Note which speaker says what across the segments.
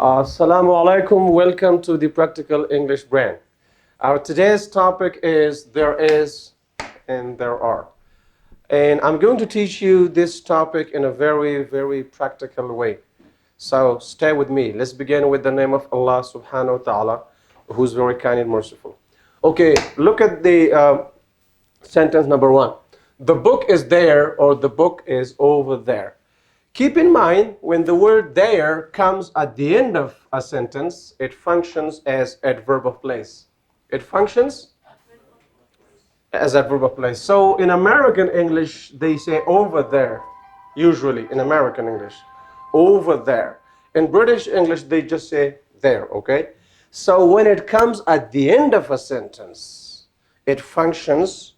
Speaker 1: Assalamu alaikum. Welcome to the Practical English brand. Our today's topic is there is and there are. And I'm going to teach you this topic in a very, very practical way. So stay with me. Let's begin with the name of Allah subhanahu wa ta'ala, who's very kind and merciful. Okay, look at the sentence number one. The book is there, or the book is over there. Keep in mind, when the word there comes at the end of a sentence, it functions as adverb of place. It functions as adverb of place. So in American English, they say over there, usually in American English, over there. In British English, they just say there, okay? So when it comes at the end of a sentence, it functions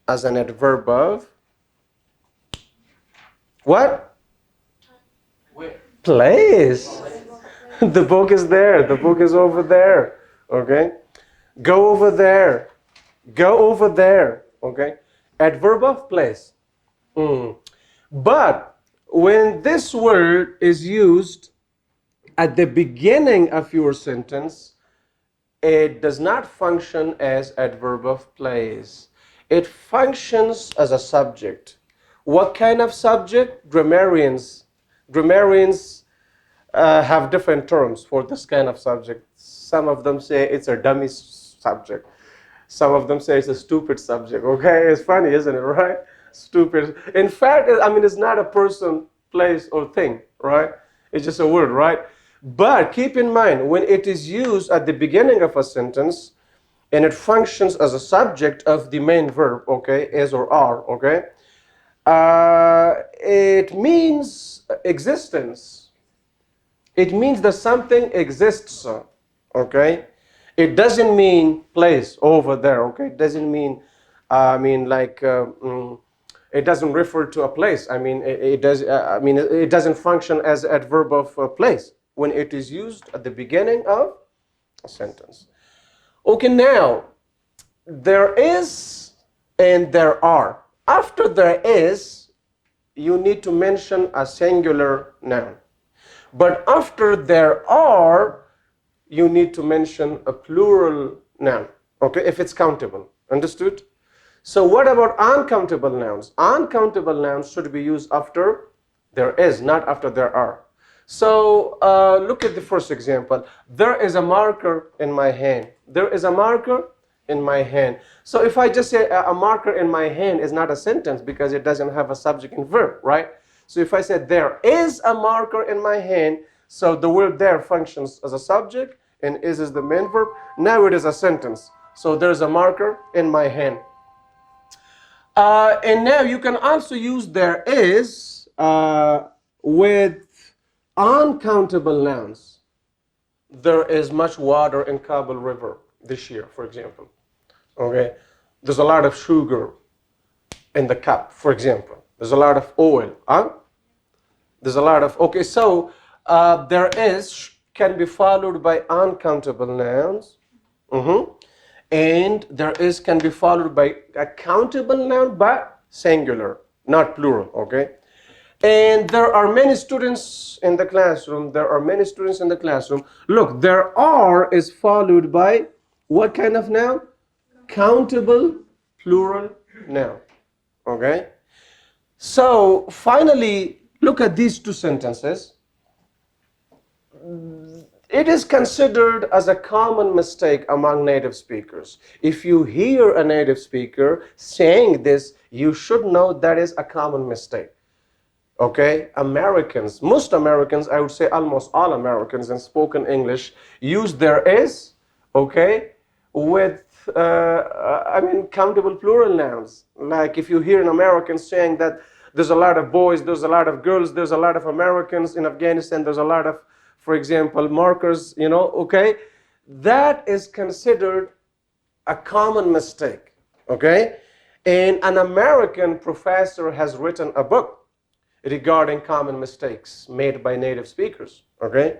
Speaker 1: as an adverb of what? Place. The book is there. The book is over there. Okay? Go over there. Go over there. Okay? Adverb of place. But when this word is used at the beginning of your sentence, it does not function as adverb of place. It functions as a subject. What kind of subject? Grammarians have different terms for this kind of subject. Some of them say it's a dummy subject. Some of them say it's a stupid subject. Okay, it's funny, isn't it, right? Stupid. In fact, it's not a person, place, or thing, right? It's just a word, right? But keep in mind, when it is used at the beginning of a sentence, and it functions as a subject of the main verb, okay, is or are, okay, it means existence. It means that something exists, okay? It doesn't mean place over there, okay? It doesn't mean, it doesn't refer to a place. It doesn't function as adverb of place when it is used at the beginning of a sentence. Okay, now, there is and there are. After there is, you need to mention a singular noun. But after there are, you need to mention a plural noun, okay, if it's countable. Understood? So what about uncountable nouns? Uncountable nouns should be used after there is, not after there are. So look at the first example. There is a marker in my hand. There is a marker in my hand. So if I just say a marker in my hand is not a sentence because it doesn't have a subject and verb, right? So if I said there is a marker in my hand, so the word there functions as a subject and is the main verb. Now it is a sentence. So there's a marker in my hand. And now you can also use there is with uncountable nouns. There is much water in Kabul River this year, for example. Okay, there's a lot of sugar in the cup, for example. There's a lot of oil. There's a lot of, okay, so there is can be followed by uncountable nouns. And there is can be followed by a countable noun, but singular, not plural, okay? And there are many students in the classroom. Look, there are is followed by what kind of noun? Countable plural noun. Okay? So finally, look at these two sentences. It is considered as a common mistake among native speakers. If you hear a native speaker saying this, you should know that is a common mistake. Okay? Americans, most Americans, I would say almost all Americans in spoken English use there is, okay, with countable plural nouns. Like if you hear an American saying that there's a lot of boys, there's a lot of girls, there's a lot of Americans in Afghanistan, there's a lot of, for example, markers, okay, that is considered a common mistake, okay? And an American professor has written a book regarding common mistakes made by native speakers, okay?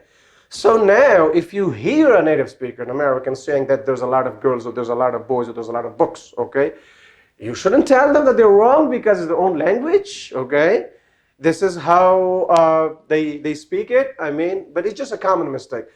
Speaker 1: So now, if you hear a native speaker, an American, saying that there's a lot of girls, or there's a lot of boys, or there's a lot of books, okay? You shouldn't tell them that they're wrong because it's their own language, okay? This is how they speak it. I mean, but it's just a common mistake.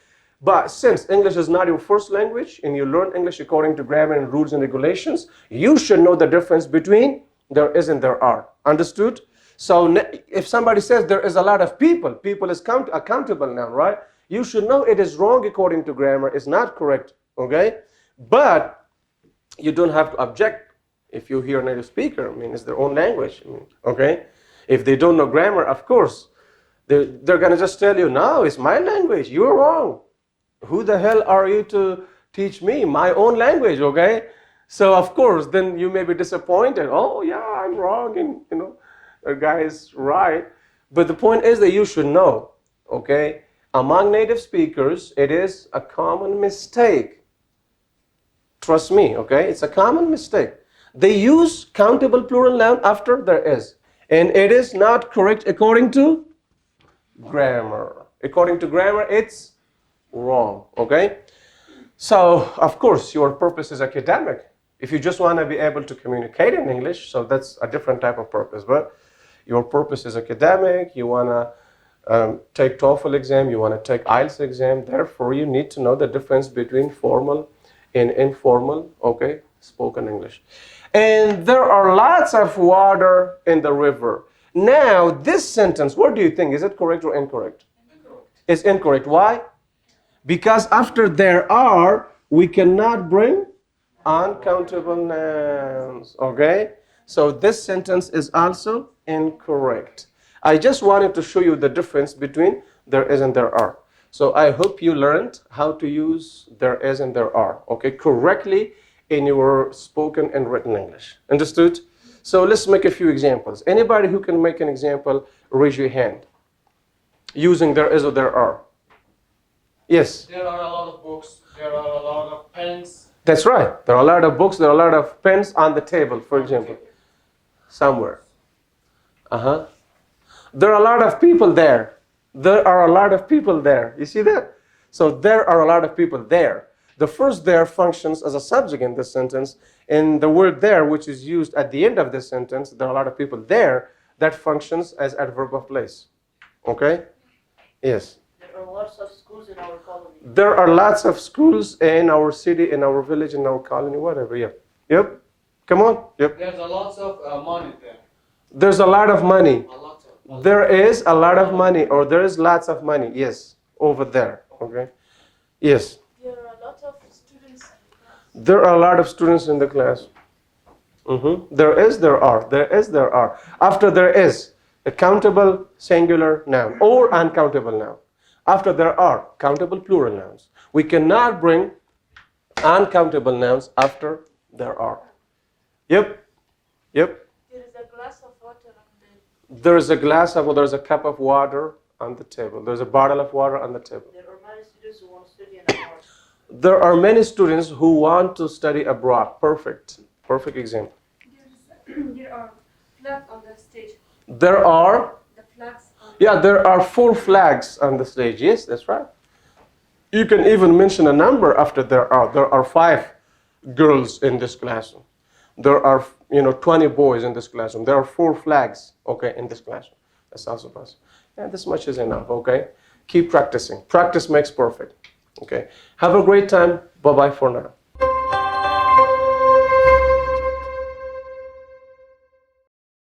Speaker 1: But since English is not your first language and you learn English according to grammar and rules and regulations, you should know the difference between there is and there are. Understood? So if somebody says there is a lot of people, people is accountable now, right? You should know it is wrong according to grammar. It's not correct, okay? But you don't have to object if you hear a native speaker. I mean, it's their own language, okay? If they don't know grammar, of course, they're going to just tell you, no, it's my language. You're wrong. Who the hell are you to teach me my own language, okay? So, of course, then you may be disappointed. Oh, yeah, I'm wrong, and, the guy is right. But the point is that you should know, okay? Among native speakers, it is a common mistake. Trust me, okay? It's a common mistake. They use countable plural noun after there is. And it is not correct according to grammar. According to grammar, it's wrong, okay? So, of course, your purpose is academic. If you just want to be able to communicate in English, so that's a different type of purpose. But your purpose is academic, you want to take TOEFL exam, you want to take IELTS exam. Therefore, you need to know the difference between formal and informal, okay, spoken English. And there are lots of water in the river. Now, this sentence, what do you think? Is it correct or incorrect?
Speaker 2: Incorrect.
Speaker 1: It's incorrect. Why? Because after there are, we cannot bring uncountable nouns, okay? So this sentence is also incorrect. I just wanted to show you the difference between there is and there are. So I hope you learned how to use there is and there are, okay, correctly in your spoken and written English. Understood? So let's make a few examples. Anybody who can make an example, raise your hand. Using there is or there are. Yes?
Speaker 2: There are a lot of books. There are a lot of pens.
Speaker 1: That's right. There are a lot of books, there are a lot of pens on the table, for example. Somewhere. Uh-huh. There are a lot of people there. There are a lot of people there. You see that? So there are a lot of people there. The first there functions as a subject in this sentence, and the word there, which is used at the end of this sentence, there are a lot of people there, that functions as adverb of place. Okay? Yes.
Speaker 3: There are lots of schools in our colony.
Speaker 1: There are lots of schools in our city, in our village, in our colony, whatever. Yep. Yep. Come on. Yep.
Speaker 2: There's a lot of money there.
Speaker 1: There's a lot of money.
Speaker 2: A lot of.
Speaker 1: There is a lot of money, or there is lots of money. Yes. Over there. Okay. Yes.
Speaker 3: There are a lot of students in class.
Speaker 1: There are a lot of students in the class. There is, there are. There is, there are. After there is, a countable singular noun or uncountable noun. After there are, countable plural nouns. We cannot bring uncountable nouns after there are. Yep. Yep.
Speaker 3: There is a glass of water on the.
Speaker 1: There is a glass of, or there's a cup of water on the table. There's a bottle of water on the table.
Speaker 3: There are many students who want to study in abroad.
Speaker 1: There are many students who want to study abroad. Perfect. Perfect example.
Speaker 4: There are flags on the stage.
Speaker 1: There are,
Speaker 4: The flags on
Speaker 1: yeah, there are 4 flags on the stage. Yes, that's right. You can even mention a number after there are. There are 5 girls in this classroom. There are, 20 boys in this classroom. There are 4 flags, okay, in this classroom. That's also possible. Yeah, this much is enough, okay? Keep practicing. Practice makes perfect, okay? Have a great time. Bye-bye for now.